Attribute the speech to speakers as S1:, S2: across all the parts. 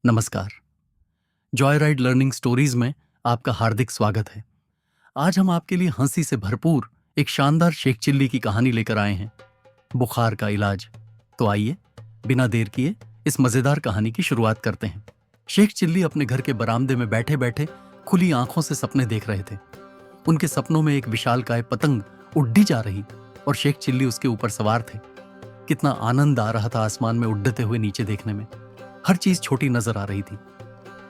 S1: नमस्कार। Joy ride learning stories में आपका हार्दिक स्वागत है। आज हम आपके लिए हंसी से भरपूर एक शानदार शेख चिल्ली की कहानी लेकर आए हैं, बुखार का इलाज। तो आइए बिना देर किए इस मजेदार कहानी की शुरुआत करते हैं। शेख चिल्ली अपने घर के बरामदे में बैठे बैठे खुली आंखों से सपने देख रहे थे। उनके सपनों में एक विशालकाय पतंग उड्डी जा रही और शेख चिल्ली उसके ऊपर सवार थे। कितना आनंद आ रहा था आसमान में उड़ते हुए नीचे देखने में। हर चीज छोटी नजर आ रही थी।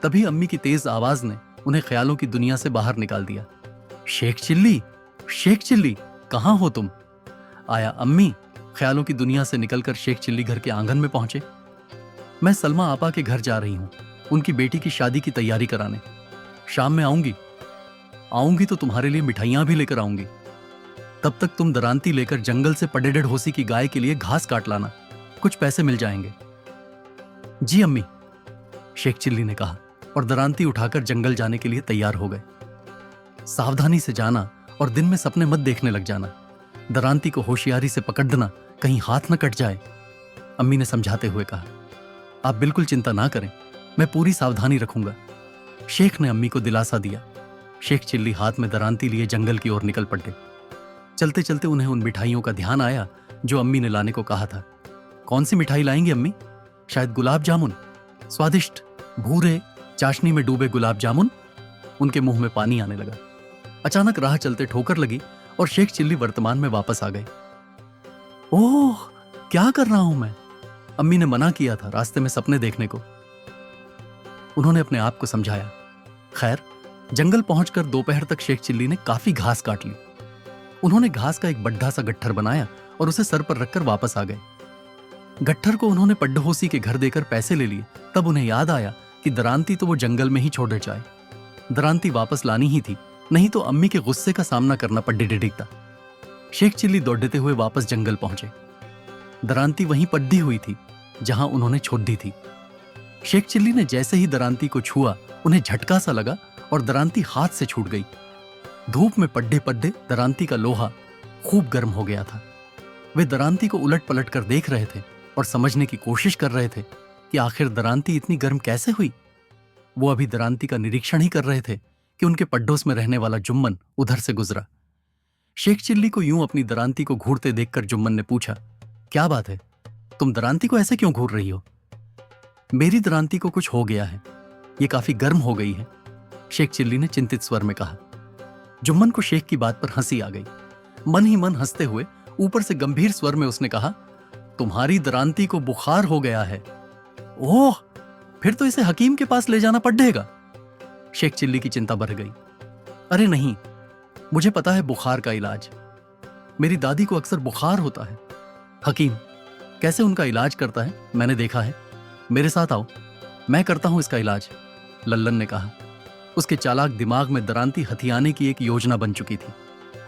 S1: तभी अम्मी की तेज आवाज ने उन्हें ख्यालों की दुनिया से बाहर निकाल दिया। शेख चिल्ली, कहां हो तुम? आया अम्मी ख्यालों की दुनिया से निकलकर शेख चिल्ली घर के आंगन में पहुंचे। मैं सलमा आपा के घर जा रही हूं, उनकी बेटी की शादी की तैयारी कराने। शाम में आऊंगी तो तुम्हारे लिए मिठाइयां भी लेकर आऊंगी। तब तक तुम दरांती लेकर जंगल से पडेडेड होसी की गाय के लिए घास काट लाना, कुछ पैसे मिल जाएंगे। जी अम्मी, शेख चिल्ली ने कहा और दरांती उठाकर जंगल जाने के लिए तैयार हो गए। सावधानी से जाना और दिन में सपने मत देखने लग जाना। दरांती को होशियारी से पकड़ना, कहीं हाथ न कट जाए, अम्मी ने समझाते हुए कहा। आप बिल्कुल चिंता ना करें, मैं पूरी सावधानी रखूंगा, शेख ने अम्मी को दिलासा दिया। शेख चिल्ली हाथ में दरांती लिए जंगल की ओर निकल पड़े। चलते चलते उन्हें उन मिठाइयों का ध्यान आया जो अम्मी ने लाने को कहा था। कौन सी मिठाई लाएंगी अम्मी? शायद गुलाब जामुन, स्वादिष्ट भूरे चाशनी में डूबे गुलाब जामुन। उनके मुंह में पानी आने लगा। अचानक राह चलते ठोकर लगी और शेख चिल्ली वर्तमान में वापस आ गए। ओह, क्या कर रहा हूं मैं? अम्मी ने मना किया था रास्ते में सपने देखने को, उन्होंने अपने आप को समझाया। खैर, जंगल पहुंचकर दोपहर तक शेख चिल्ली ने काफी घास काट ली। उन्होंने घास का एक बड्ढा सा गट्ठर बनाया और उसे सर पर रखकर वापस आ गए। गट्ठर को उन्होंने पड्डहोसी के घर देकर पैसे ले लिए। तब उन्हें याद आया कि दरांती तो वो जंगल में ही छोड़े जाए। दरांती वापस लानी ही थी, नहीं तो अम्मी के गुस्से का सामना करना पड़ेगा। शेख चिल्ली दौड़ते हुए वापस जंगल पहुंचे। दरांती वहीं पड्डी हुई थी जहां उन्होंने छोड़ दी थी। शेख चिल्ली ने जैसे ही दरांती को छुआ, उन्हें झटका सा लगा और दरांती हाथ से छूट गई। धूप में पड्डे पड्डे दरांती का लोहा खूब गर्म हो गया था। वे दरांती को उलट पलट कर देख रहे थे और समझने की कोशिश कर रहे थे कि आखिर दरांती इतनी गर्म कैसे हुई। वो अभी दरांती का निरीक्षण ही कर रहे थे कि उनके पड्डोस में रहने वाला जुम्मन उधर से गुजरा। शेख चिल्ली को यूं अपनी दरांती को घूरते देखकर जुम्मन ने पूछा, क्या बात है, तुम दरांती को ऐसे क्यों घूर रही हो? मेरी दरांती को कुछ हो गया है, ये काफी गर्म हो गई है, शेख चिल्ली ने चिंतित स्वर में कहा। जुम्मन को शेख की बात पर हंसी आ गई। मन ही मन हंसते हुए ऊपर से गंभीर स्वर में उसने कहा, तुम्हारी दरांती को बुखार हो गया है। ओह, फिर तो इसे हकीम के पास ले जाना पड़ेगा। शेख चिल्ली की चिंता बढ़ गई। अरे नहीं, मुझे पता है बुखार का इलाज। मेरी दादी को अक्सर बुखार होता है। हकीम कैसे उनका इलाज करता है मैंने देखा है। मेरे साथ आओ, मैं करता हूं इसका इलाज, लल्लन ने कहा। उसके चालाक दिमाग में दरांती हथियाने की एक योजना बन चुकी थी।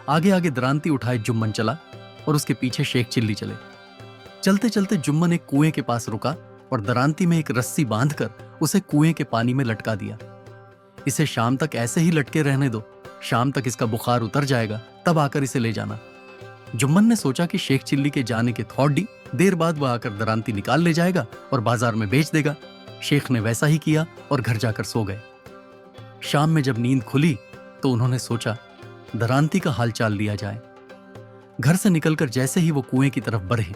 S1: आगे आगे दरांती उठाए जुम्मन चला और उसके पीछे शेख चिल्ली चले। चलते चलते जुम्मन एक कुएं के पास रुका और दरांती में एक रस्सी बांधकर उसे कुएं के पानी में लटका दिया। इसे शाम तक ऐसे ही लटके रहने दो, शाम तक इसका बुखार उतर जाएगा, तब आकर इसे ले जाना। जुम्मन ने सोचा कि शेख चिल्ली के जाने के थोड़ी देर बाद वह आकर दरांती निकाल ले जाएगा और बाजार में बेच देगा। शेख ने वैसा ही किया और घर जाकर सो गए। शाम में जब नींद खुली तो उन्होंने सोचा दरांती का हालचाल लिया जाए। घर से निकलकर जैसे ही वो कुएं की तरफ बढ़े,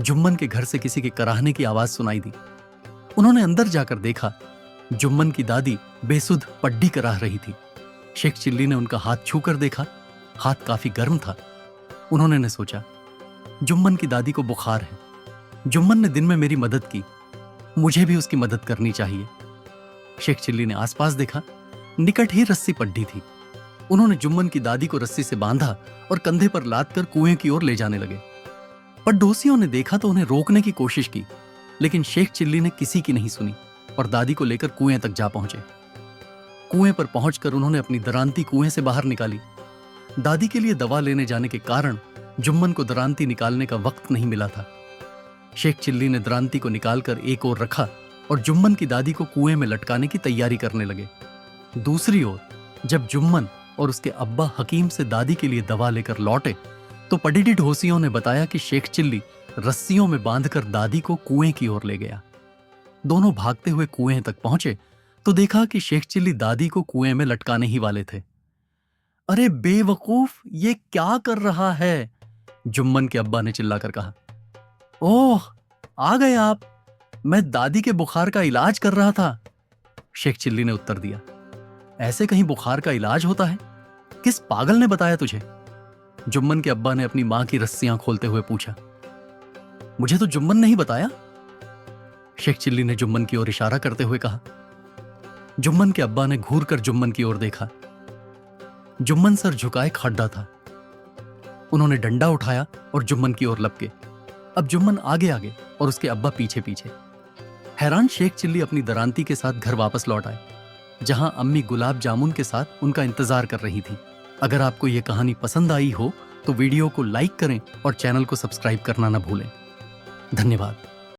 S1: जुम्मन के घर से किसी के कराहने की आवाज सुनाई दी। उन्होंने अंदर जाकर देखा, जुम्मन की दादी बेसुध पड्डी कराह रही थी। शेख चिल्ली ने उनका हाथ छूकर देखा, हाथ काफी गर्म था। उन्होंने ने सोचा, जुम्मन की दादी को बुखार है। जुम्मन ने दिन में मेरी मदद की, मुझे भी उसकी मदद करनी चाहिए। शेख चिल्ली ने आसपास देखा, निकट ही रस्सी पड्डी थी। उन्होंने जुम्मन की दादी को रस्सी से बांधा और कंधे पर लादकर कुएं की ओर ले जाने लगे। पड़ोसियों ने देखा तो उन्हें रोकने की कोशिश की, लेकिन शेख चिल्ली ने किसी की नहीं सुनी और दादी को लेकर कुएं तक जा पहुंचे। कुएं पर पहुंचकर उन्होंने अपनी दरांती कुएं से बाहर निकाली। दादी के लिए दवा लेने जाने के कारण जुम्मन को दरांती निकालने का वक्त नहीं मिला था। शेख चिल्ली ने दरांती को निकालकर एक ओर रखा और जुम्मन की दादी को कुएं में लटकाने की तैयारी करने लगे। दूसरी ओर जब जुम्मन और उसके अब्बा हकीम से दादी के लिए दवा लेकर लौटे तो पडिडी ढोसियों ने बताया कि शेख चिल्ली रस्सियों में बांधकर दादी को कुएं की ओर ले गया। दोनों भागते हुए कुएं तक पहुंचे तो देखा कि शेख चिल्ली दादी को कुएं में लटकाने ही वाले थे। अरे बेवकूफ, ये क्या कर रहा है? जुम्मन के अब्बा ने चिल्लाकर कहा। ओह, आ गए आप। मैं दादी के बुखार का इलाज कर रहा था, शेख चिल्ली ने उत्तर दिया। ऐसे कहीं बुखार का इलाज होता है? किस पागल ने बताया तुझे? जुम्मन के अब्बा ने अपनी मां की रस्सियां खोलते हुए पूछा। मुझे तो जुम्मन ने ही बताया, शेख चिल्ली ने जुम्मन की ओर इशारा करते हुए कहा। जुम्मन के अब्बा ने घूर कर जुम्मन की ओर देखा। जुम्मन सर झुकाए खड़ा था। उन्होंने डंडा उठाया और जुम्मन की ओर लपके। अब जुम्मन आगे आगे और उसके अब्बा पीछे पीछे। हैरान शेख चिल्ली अपनी दरांती के साथ घर वापस लौट आए, जहां अम्मी गुलाब जामुन के साथ उनका इंतजार कर रही थी। अगर आपको यह कहानी पसंद आई हो तो वीडियो को लाइक करें और चैनल को सब्सक्राइब करना न भूलें। धन्यवाद।